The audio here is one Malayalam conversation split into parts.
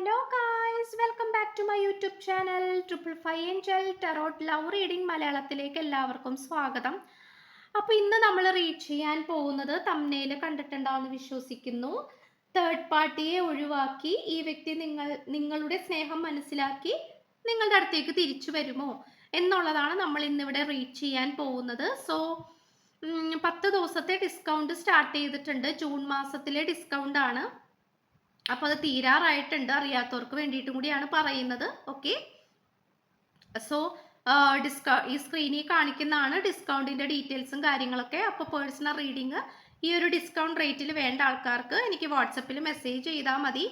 Hello guys, welcome back to my YouTube channel Triple Five Angel Tarot Love Reading മലയാളത്തിലേക്ക് എല്ലാവർക്കും സ്വാഗതം. അപ്പോൾ ഇന്ന് നമ്മൾ റീഡ് ചെയ്യാൻ പോകുന്നത് തംബ്നെയിൽ കണ്ടിട്ടുണ്ടാവുമെന്ന് വിശ്വസിക്കുന്നു. തേർഡ് പാർട്ടിയെ ഒഴിവാക്കി ഈ വ്യക്തി നിങ്ങളുടെ സ്നേഹം മനസ്സിലാക്കി നിങ്ങളുടെ അടുത്തേക്ക് തിരിച്ചു വരുമോ എന്നുള്ളതാണ് നമ്മൾ ഇന്നിവിടെ റീഡ് ചെയ്യാൻ പോകുന്നത്. സോ 10 ദിവസത്തെ ഡിസ്കൗണ്ട് സ്റ്റാർട്ട് ചെയ്തിട്ടുണ്ട്. ജൂൺ മാസത്തിലെ ഡിസ്കൗണ്ട് ആണ്. അപ്പോൾ അത് തീരാറായിട്ടുണ്ട്. അറിയാത്തവർക്ക് വേണ്ടിയിട്ടും കൂടിയാണ് പറയുന്നത്. ഓക്കെ, സോ ഈ സ്ക്രീനിൽ കാണിക്കുന്നതാണ് ഡിസ്കൗണ്ടിന്റെ ഡീറ്റെയിൽസും കാര്യങ്ങളൊക്കെ. അപ്പോൾ പേഴ്സണൽ റീഡിങ് ഈ ഒരു ഡിസ്കൗണ്ട് റേറ്റിൽ വേണ്ട ആൾക്കാർക്ക് എനിക്ക് വാട്സപ്പിൽ മെസ്സേജ് ചെയ്താൽ മതി.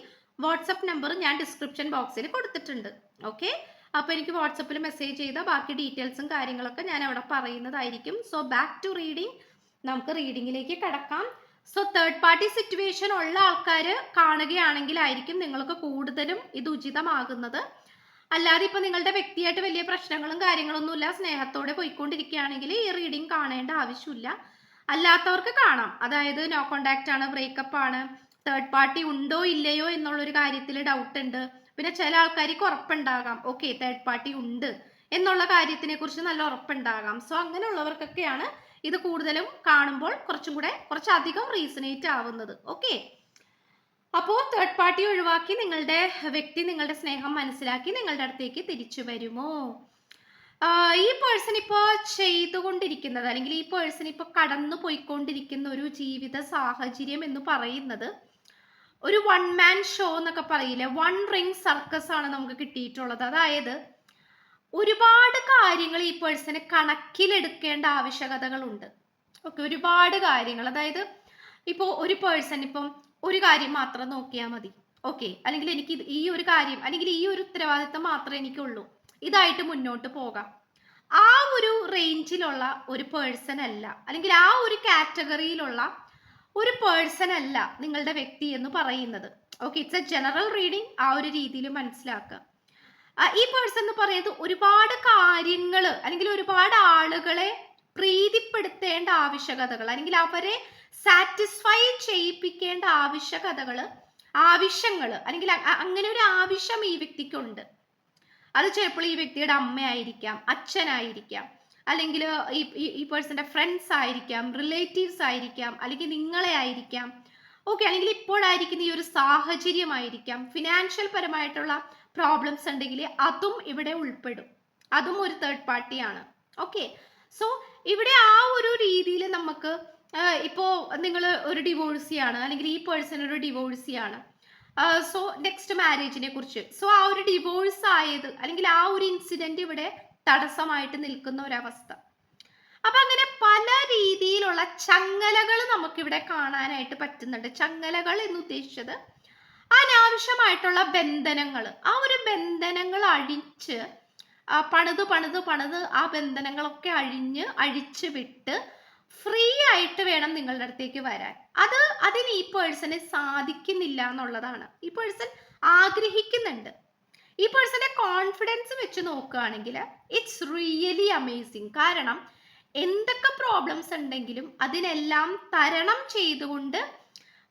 വാട്സപ്പ് നമ്പർ ഞാൻ ഡിസ്ക്രിപ്ഷൻ ബോക്സിൽ കൊടുത്തിട്ടുണ്ട്. ഓക്കെ, അപ്പോൾ എനിക്ക് വാട്സപ്പിൽ മെസ്സേജ് ചെയ്താൽ ബാക്കി ഡീറ്റെയിൽസും കാര്യങ്ങളൊക്കെ ഞാൻ അവിടെ പറയുന്നതായിരിക്കും. സോ ബാക്ക് ടു റീഡിങ്, നമുക്ക് റീഡിങ്ങിലേക്ക് കിടക്കാം. സോ തേർഡ് പാർട്ടി സിറ്റുവേഷൻ ഉള്ള ആൾക്കാർ കാണുകയാണെങ്കിലായിരിക്കും നിങ്ങൾക്ക് കൂടുതലും ഇത് ഉചിതമാകുന്നത്. അല്ലാതെ ഇപ്പൊ നിങ്ങളുടെ വ്യക്തിയായിട്ട് വലിയ പ്രശ്നങ്ങളും കാര്യങ്ങളൊന്നുമില്ല, സ്നേഹത്തോടെ പോയിക്കൊണ്ടിരിക്കുകയാണെങ്കിൽ ഈ റീഡിങ് കാണേണ്ട ആവശ്യമില്ല. അല്ലാത്തവർക്ക് കാണാം. അതായത് നോ കോണ്ടാക്ട് ആണ്, ബ്രേക്കപ്പ് ആണ്, തേർഡ് പാർട്ടി ഉണ്ടോ ഇല്ലയോ എന്നുള്ളൊരു കാര്യത്തിൽ ഡൗട്ട് ഉണ്ട്. പിന്നെ ചില ആൾക്കാർക്ക് ഉറപ്പുണ്ടാകാം, ഓക്കെ തേർഡ് പാർട്ടി ഉണ്ട് എന്നുള്ള കാര്യത്തിനെ കുറിച്ച് നല്ല ഉറപ്പുണ്ടാകാം. സോ അങ്ങനെയുള്ളവർക്കൊക്കെയാണ് ഇത് കൂടുതലും കാണുമ്പോൾ കുറച്ചധികം റീസണേറ്റ് ആവുന്നത്. ഓക്കെ, അപ്പോൾ തേർഡ് പാർട്ടി ഒഴിവാക്കി നിങ്ങളുടെ വ്യക്തി നിങ്ങളുടെ സ്നേഹം മനസ്സിലാക്കി നിങ്ങളുടെ അടുത്തേക്ക് തിരിച്ചു വരുമോ? ഈ പേഴ്സൺ ഇപ്പോൾ ചെയ്തുകൊണ്ടിരിക്കുന്നത് അല്ലെങ്കിൽ ഈ പേഴ്സൺ ഇപ്പോൾ കടന്നു പോയിക്കൊണ്ടിരിക്കുന്ന ഒരു ജീവിത സാഹചര്യം എന്ന് പറയുന്നത് ഒരു വൺ മാൻ ഷോ എന്നൊക്കെ പറയില്ലേ, വൺ റിംഗ് സർക്കസ് ആണ് നമുക്ക് കിട്ടിയിട്ടുള്ളത്. അതായത് ഒരുപാട് കാര്യങ്ങൾ ഈ പേഴ്സണ് കണക്കിലെടുക്കേണ്ട ആവശ്യകതകളുണ്ട്. ഓക്കെ, ഒരുപാട് കാര്യങ്ങൾ. അതായത് ഇപ്പോൾ ഒരു പേഴ്സൺ ഇപ്പം ഒരു കാര്യം മാത്രം നോക്കിയാൽ മതി. ഓക്കെ, അല്ലെങ്കിൽ എനിക്ക് ഈ ഒരു കാര്യം അല്ലെങ്കിൽ ഈ ഒരു ഉത്തരവാദിത്തം മാത്രമേ എനിക്കുള്ളൂ, ഇതായിട്ട് മുന്നോട്ട് പോകാം. ആ ഒരു റേഞ്ചിലുള്ള ഒരു പേഴ്സൺ അല്ല, അല്ലെങ്കിൽ ആ ഒരു കാറ്റഗറിയിലുള്ള ഒരു പേഴ്സൺ അല്ല നിങ്ങളുടെ വ്യക്തി എന്ന് പറയുന്നത്. Okay, it's A general reading. ആ ഒരു രീതിയിൽ മനസ്സിലാക്കുക. ഈ പേഴ്സൺ എന്ന് പറയുന്നത് ഒരുപാട് കാര്യങ്ങൾ അല്ലെങ്കിൽ ഒരുപാട് ആളുകളെ പ്രീതിപ്പെടുത്തേണ്ട ആവശ്യകതകൾ അല്ലെങ്കിൽ അവരെ സാറ്റിസ്ഫൈ ചെയ്യിപ്പിക്കേണ്ട ആവശ്യങ്ങൾ അല്ലെങ്കിൽ അങ്ങനെ ഒരു ആവശ്യം ഈ വ്യക്തിക്കുണ്ട്. അത് ചിലപ്പോൾ ഈ വ്യക്തിയുടെ അമ്മയായിരിക്കാം, അച്ഛനായിരിക്കാം, അല്ലെങ്കിൽ ഈ പേഴ്സന്റെ ഫ്രണ്ട്സ് ആയിരിക്കാം, റിലേറ്റീവ്സ് ആയിരിക്കാം, അല്ലെങ്കിൽ നിങ്ങളെ ആയിരിക്കാം. ഓക്കെ, അല്ലെങ്കിൽ ഇപ്പോഴായിരിക്കുന്ന ഈ ഒരു സാഹചര്യമായിരിക്കാം. ഫിനാൻഷ്യൽ പരമായിട്ടുള്ള പ്രോബ്ലംസ് ഉണ്ടെങ്കിൽ അതും ഇവിടെ ഉൾപ്പെടും. അതും ഒരു തേർഡ് പാർട്ടിയാണ്. ഓക്കെ, സോ ഇവിടെ ആ ഒരു രീതിയിൽ നമുക്ക് ഇപ്പോ നിങ്ങൾ ഒരു ഡിവോഴ്സിയാണ് അല്ലെങ്കിൽ ഈ പേഴ്സൺ ഒരു ഡിവോഴ്സിയാണ്. സോ നെക്സ്റ്റ് മാരേജിനെ കുറിച്ച്, സോ ആ ഒരു ഡിവോഴ്സ് ആയത് അല്ലെങ്കിൽ ആ ഒരു ഇൻസിഡന്റ് ഇവിടെ തടസ്സമായിട്ട് നിൽക്കുന്ന ഒരവസ്ഥ. അപ്പൊ അങ്ങനെ പല രീതിയിലുള്ള ചങ്ങലകൾ നമുക്കിവിടെ കാണാനായിട്ട് പറ്റുന്നുണ്ട്. ചങ്ങലകൾ എന്ന് ഉദ്ദേശിച്ചത് അനാവശ്യമായിട്ടുള്ള ബന്ധനങ്ങൾ. ആ ഒരു ബന്ധനങ്ങൾ അഴിച്ച് പണിത് ആ ബന്ധനങ്ങളൊക്കെ അഴിച്ചു വിട്ട് ഫ്രീ ആയിട്ട് വേണം നിങ്ങളുടെ അടുത്തേക്ക് വരാൻ. അതിന് ഈ പേഴ്സണ് സാധിക്കുന്നില്ല എന്നുള്ളതാണ്. ഈ പേഴ്സൺ ആഗ്രഹിക്കുന്നുണ്ട്. ഈ പേഴ്സന്റെ കോൺഫിഡൻസ് വെച്ച് നോക്കുകയാണെങ്കിൽ ഇറ്റ്സ് റിയലി അമേസിങ്. കാരണം എന്തൊക്കെ പ്രോബ്ലംസ് ഉണ്ടെങ്കിലും അതിനെല്ലാം തരണം ചെയ്തുകൊണ്ട്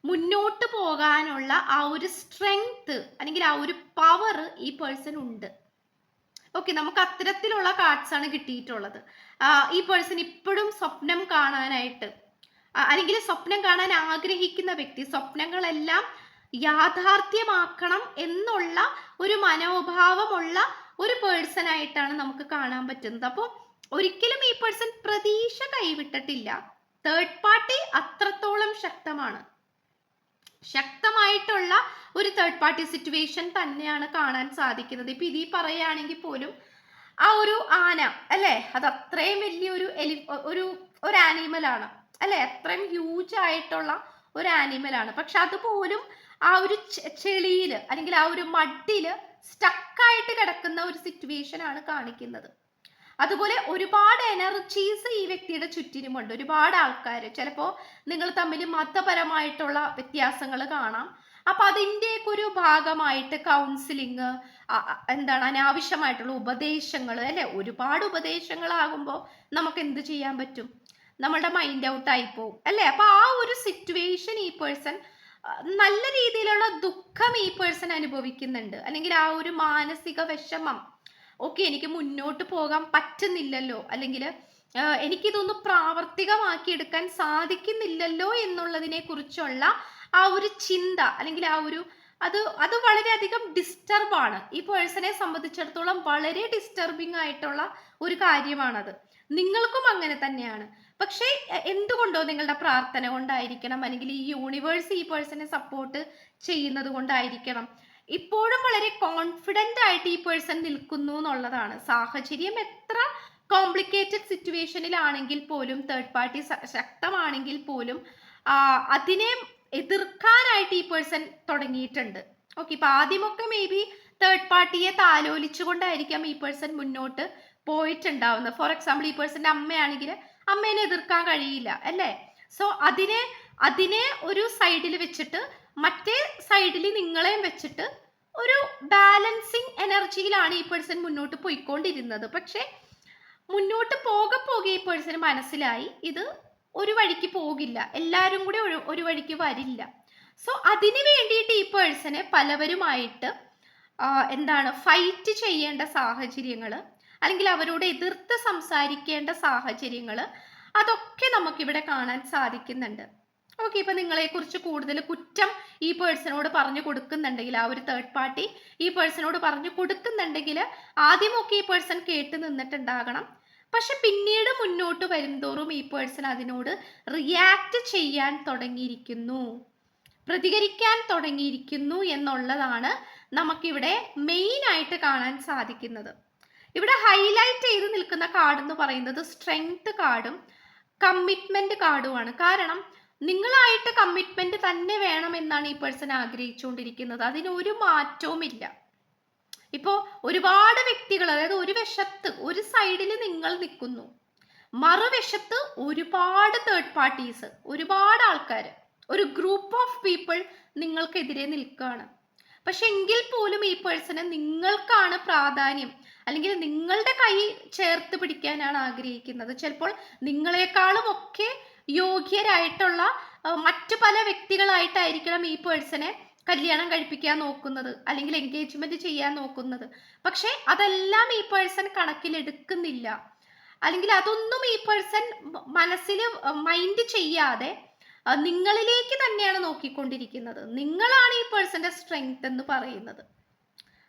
മുന്നോട്ട് പോകാനുള്ള ആ ഒരു സ്ട്രെങ്ത് അല്ലെങ്കിൽ ആ ഒരു പവർ ഈ പേഴ്സൺ ഉണ്ട്. ഓക്കെ, നമുക്ക് അത്തരത്തിലുള്ള കാർഡ്സ് ആണ് കിട്ടിയിട്ടുള്ളത്. ഈ പേഴ്സൺ ഇപ്പോഴും സ്വപ്നം കാണാനായിട്ട് അല്ലെങ്കിൽ സ്വപ്നം കാണാൻ ആഗ്രഹിക്കുന്ന വ്യക്തി, സ്വപ്നങ്ങളെല്ലാം യാഥാർത്ഥ്യമാക്കണം എന്നുള്ള ഒരു മനോഭാവമുള്ള ഒരു പേഴ്സൺ ആയിട്ടാണ് നമുക്ക് കാണാൻ പറ്റുന്നത്. അപ്പോൾ ഒരിക്കലും ഈ പേഴ്സൺ പ്രതീക്ഷ കൈവിട്ടിട്ടില്ല. തേർഡ് പാർട്ടി അത്രത്തോളം ശക്തമായിട്ടുള്ള ഒരു തേർഡ് പാർട്ടി സിറ്റുവേഷൻ തന്നെയാണ് കാണാൻ സാധിക്കുന്നത്. ഇപ്പൊ ഇതിൽ പറയുകയാണെങ്കിൽ പോലും ആ ഒരു ആന അല്ലെ, അത് അത്രയും വലിയൊരു ഒരു ആനിമലാണ് അല്ലെ, അത്രയും ഹ്യൂജ് ആയിട്ടുള്ള ഒരു ആനിമലാണ്. പക്ഷെ അതുപോലും ആ ഒരു ചെളിയില് അല്ലെങ്കിൽ ആ ഒരു മഡില് സ്റ്റക്കായിട്ട് കിടക്കുന്ന ഒരു സിറ്റുവേഷൻ ആണ് കാണിക്കുന്നത്. അതുപോലെ ഒരുപാട് എനർജീസ് ഈ വ്യക്തിയുടെ ചുറ്റിനുമുണ്ട്. ഒരുപാട് ആൾക്കാർ, ചിലപ്പോൾ നിങ്ങൾ തമ്മിൽ മതപരമായിട്ടുള്ള വ്യത്യാസങ്ങൾ കാണാം. അപ്പൊ അതിൻ്റെയൊക്കെ ഒരു ഭാഗമായിട്ട് കൗൺസിലിങ്, അനാവശ്യമായിട്ടുള്ള ഉപദേശങ്ങൾ അല്ലെ, ഒരുപാട് ഉപദേശങ്ങളാകുമ്പോൾ നമുക്ക് എന്ത് ചെയ്യാൻ പറ്റും? നമ്മളുടെ മൈൻഡ് ഔട്ട് ആയി പോകും അല്ലെ. അപ്പൊ ആ ഒരു സിറ്റുവേഷൻ ഈ പേഴ്സൺ നല്ല രീതിയിലുള്ള ദുഃഖം ഈ പേഴ്സൺ അനുഭവിക്കുന്നുണ്ട്, അല്ലെങ്കിൽ ആ ഒരു മാനസിക വിഷമം. ഓക്കെ, എനിക്ക് മുന്നോട്ട് പോകാൻ പറ്റുന്നില്ലല്ലോ, അല്ലെങ്കിൽ എനിക്കിതൊന്ന് പ്രാവർത്തികമാക്കി എടുക്കാൻ സാധിക്കുന്നില്ലല്ലോ എന്നുള്ളതിനെ കുറിച്ചുള്ള ആ ഒരു ചിന്ത, അല്ലെങ്കിൽ ആ ഒരു അത് വളരെയധികം ഡിസ്റ്റർബാണ്. ഈ പേഴ്സണെ സംബന്ധിച്ചിടത്തോളം വളരെ ഡിസ്റ്റർബിംഗ് ആയിട്ടുള്ള ഒരു കാര്യമാണത്. നിങ്ങൾക്കും അങ്ങനെ തന്നെയാണ്. പക്ഷേ എന്തുകൊണ്ടോ നിങ്ങളുടെ പ്രാർത്ഥന കൊണ്ടായിരിക്കണം, അല്ലെങ്കിൽ ഈ യൂണിവേഴ്സ് ഈ പേഴ്സണെ സപ്പോർട്ട് ചെയ്യുന്നത് കൊണ്ടായിരിക്കണം, ഇപ്പോഴും വളരെ കോൺഫിഡന്റ് ആയിട്ട് ഈ പേഴ്സൺ നിൽക്കുന്നു എന്നുള്ളതാണ്. സാഹചര്യം എത്ര കോംപ്ലിക്കേറ്റഡ് സിറ്റുവേഷനിലാണെങ്കിൽ പോലും, തേർഡ് പാർട്ടി ശക്തമാണെങ്കിൽ പോലും അതിനെ എതിർക്കാനായിട്ട് ഈ പേഴ്സൺ തുടങ്ങിയിട്ടുണ്ട്. ഓക്കെ, ഇപ്പൊ ആദ്യമൊക്കെ മേ ബി തേർഡ് പാർട്ടിയെ താലോലിച്ചുകൊണ്ടായിരിക്കാം ഈ പേഴ്സൺ മുന്നോട്ട് പോയിട്ടുണ്ടാവുന്നത്. ഫോർ എക്സാമ്പിൾ, ഈ പേഴ്സന്റെ അമ്മയാണെങ്കിൽ അമ്മേനെ എതിർക്കാൻ കഴിയില്ല അല്ലേ? സോ അതിനെ ഒരു സൈഡിൽ വെച്ചിട്ട് മറ്റേ സൈഡിൽ നിങ്ങളെയും വെച്ചിട്ട് ഒരു ബാലൻസിങ് എനർജിയിലാണ് ഈ പേഴ്സൺ മുന്നോട്ട് പോയിക്കൊണ്ടിരുന്നത്. പക്ഷെ മുന്നോട്ട് പോകെ ഈ പേഴ്സന് മനസ്സിലായി ഇത് ഒരു വഴിക്ക് പോകില്ല, എല്ലാവരും കൂടി ഒരു വഴിക്ക് വരില്ല. സോ അതിന് വേണ്ടിയിട്ട് ഈ പേഴ്സനെ പലവരുമായിട്ട് ഫൈറ്റ് ചെയ്യേണ്ട സാഹചര്യങ്ങൾ, അല്ലെങ്കിൽ അവരോട് എതിർത്ത് സംസാരിക്കേണ്ട സാഹചര്യങ്ങൾ, അതൊക്കെ നമുക്കിവിടെ കാണാൻ സാധിക്കുന്നുണ്ട്. ഓക്കെ, ഇപ്പൊ നിങ്ങളെക്കുറിച്ച് കൂടുതൽ കുറ്റം ഈ പേഴ്സണോട് പറഞ്ഞു കൊടുക്കുന്നുണ്ടെങ്കിൽ, ആ ഒരു തേർഡ് പാർട്ടി ഈ പേഴ്സണോട് പറഞ്ഞു കൊടുക്കുന്നുണ്ടെങ്കിൽ ആദ്യമൊക്കെ ഈ പേഴ്സൺ കേട്ട് നിന്നിട്ടുണ്ടാകണം. പക്ഷെ പിന്നീട് മുന്നോട്ട് വരുംതോറും ഈ പേഴ്സൺ അതിനോട് റിയാക്ട് ചെയ്യാൻ തുടങ്ങിയിരിക്കുന്നു, പ്രതികരിക്കാൻ തുടങ്ങിയിരിക്കുന്നു എന്നുള്ളതാണ് നമുക്കിവിടെ മെയിൻ ആയിട്ട് കാണാൻ സാധിക്കുന്നത്. ഇവിടെ ഹൈലൈറ്റ് ചെയ്ത് നിൽക്കുന്ന കാർഡ് എന്ന് പറയുന്നത് സ്ട്രെങ്ത് കാർഡും കമ്മിറ്റ്മെന്റ് കാർഡുമാണ്. കാരണം നിങ്ങളായിട്ട് കമ്മിറ്റ്മെന്റ് തന്നെ വേണമെന്നാണ് ഈ പേഴ്സൺ ആഗ്രഹിച്ചുകൊണ്ടിരിക്കുന്നത്. അതിനൊരു മാറ്റവുമില്ല. ഇപ്പോ ഒരുപാട് വ്യക്തികൾ, അതായത് ഒരു വശത്ത് ഒരു സൈഡിൽ നിങ്ങൾ നിൽക്കുന്നു, മറുവശത്ത് ഒരുപാട് തേർഡ് പാർട്ടീസ്, ഒരുപാട് ആൾക്കാർ, ഒരു ഗ്രൂപ്പ് ഓഫ് പീപ്പിൾ നിങ്ങൾക്കെതിരെ നിൽക്കുകയാണ്. പക്ഷെ എങ്കിൽ പോലും ഈ പേഴ്സണ് നിങ്ങൾക്കാണ് പ്രാധാന്യം, അല്ലെങ്കിൽ നിങ്ങളുടെ കൈ ചേർത്ത് പിടിക്കാനാണ് ആഗ്രഹിക്കുന്നത്. ചിലപ്പോൾ നിങ്ങളെക്കാളും ഒക്കെ യോഗ്യരായിട്ടുള്ള മറ്റു പല വ്യക്തികളായിട്ടായിരിക്കണം ഈ പേഴ്സണെ കല്യാണം കഴിപ്പിക്കാൻ നോക്കുന്നത്, അല്ലെങ്കിൽ എൻഗേജ്മെന്റ് ചെയ്യാൻ നോക്കുന്നത്. പക്ഷെ അതെല്ലാം ഈ പേഴ്സൺ കണക്കിലെടുക്കുന്നില്ല, അല്ലെങ്കിൽ അതൊന്നും ഈ പേഴ്സൺ മനസ്സിൽ മൈൻഡ് ചെയ്യാതെ നിങ്ങളിലേക്ക് തന്നെയാണ് നോക്കിക്കൊണ്ടിരിക്കുന്നത്. നിങ്ങളാണ് ഈ പേഴ്സന്റെ സ്ട്രെങ്ത് എന്ന് പറയുന്നത്.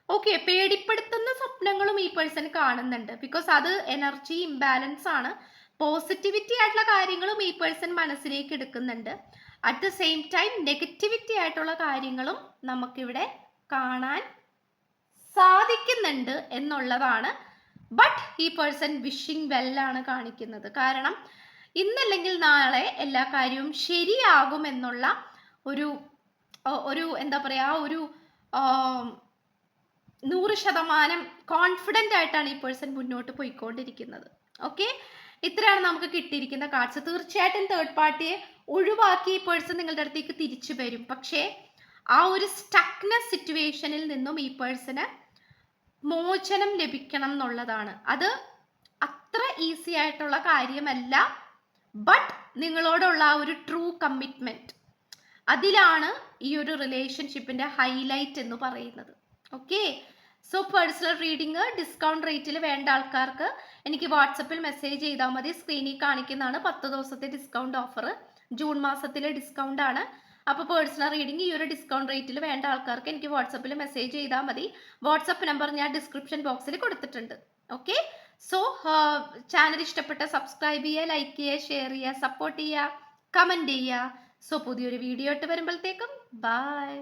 ഓക്കെ, പേടിപ്പെടുത്തുന്ന സ്വപ്നങ്ങളും ഈ പേഴ്സൺ കാണുന്നുണ്ട്. ബിക്കോസ് അത് എനർജി ഇംബാലൻസ് ആണ്. പോസിറ്റിവിറ്റി ആയിട്ടുള്ള കാര്യങ്ങളും ഈ പേഴ്സൺ മനസ്സിലേക്ക് എടുക്കുന്നുണ്ട്. At the same time negativity ആയിട്ടുള്ള കാര്യങ്ങളും നമുക്കിവിടെ കാണാൻ സാധിക്കുന്നുണ്ട് എന്നുള്ളതാണ്. ബട്ട് ഈ പേഴ്സൺ വിഷിംഗ് വെല്ലാണ് കാണിക്കുന്നത്. കാരണം ഇന്നല്ലെങ്കിൽ നാളെ എല്ലാ കാര്യവും ശരിയാകും എന്നുള്ള ഒരു എന്താ പറയാ, ഒരു 100% കോൺഫിഡന്റ് ആയിട്ടാണ് ഈ പേഴ്സൺ മുന്നോട്ട് പോയിക്കൊണ്ടിരിക്കുന്നത്. ഓക്കെ, ഇത്രയാണ് നമുക്ക് കിട്ടിയിരിക്കുന്ന കാർഡ്സ്. തീർച്ചയായിട്ടും തേർഡ് പാർട്ടിയെ ഒഴിവാക്കി ഈ പേഴ്സൺ നിങ്ങളുടെ അടുത്തേക്ക് തിരിച്ചു വരും. പക്ഷേ ആ ഒരു സ്റ്റക്നെസ് സിറ്റുവേഷനിൽ നിന്നും ഈ പേഴ്സണ് മോചനം ലഭിക്കണം എന്നുള്ളതാണ്. അത് അത്ര ഈസി ആയിട്ടുള്ള കാര്യമല്ല. ബട്ട് നിങ്ങളോടുള്ള ആ ഒരു ട്രൂ കമ്മിറ്റ്മെന്റ്, അതിലാണ് ഈ ഒരു റിലേഷൻഷിപ്പിന്റെ ഹൈലൈറ്റ് എന്ന് പറയുന്നത്. Okay, so personal reading discount റേറ്റിൽ വേണ്ട ആൾക്കാർക്ക് എനിക്ക് വാട്സപ്പിൽ മെസ്സേജ് ചെയ്താൽ മതി. സ്ക്രീനിൽ കാണിക്കുന്നതാണ് 10 ദിവസത്തെ ഡിസ്കൗണ്ട് ഓഫർ. ജൂൺ മാസത്തിലെ ഡിസ്കൗണ്ട് ആണ്. അപ്പോൾ പേഴ്സണൽ റീഡിങ് ഈ ഒരു ഡിസ്കൗണ്ട് റേറ്റിൽ വേണ്ട ആൾക്കാർക്ക് എനിക്ക് വാട്സപ്പിൽ മെസ്സേജ് ചെയ്താൽ മതി. വാട്സപ്പ് നമ്പർ ഞാൻ ഡിസ്ക്രിപ്ഷൻ ബോക്സിൽ കൊടുത്തിട്ടുണ്ട്. ഓക്കെ, സോ ചാനൽ ഇഷ്ടപ്പെട്ട സബ്സ്ക്രൈബ് ചെയ്യുക, ലൈക്ക് ചെയ്യുക, ഷെയർ ചെയ്യുക, സപ്പോർട്ട് ചെയ്യുക, കമൻറ്റ് ചെയ്യുക. സോ പുതിയൊരു വീഡിയോ ഇട്ട് വരുമ്പോഴത്തേക്കും ബൈ.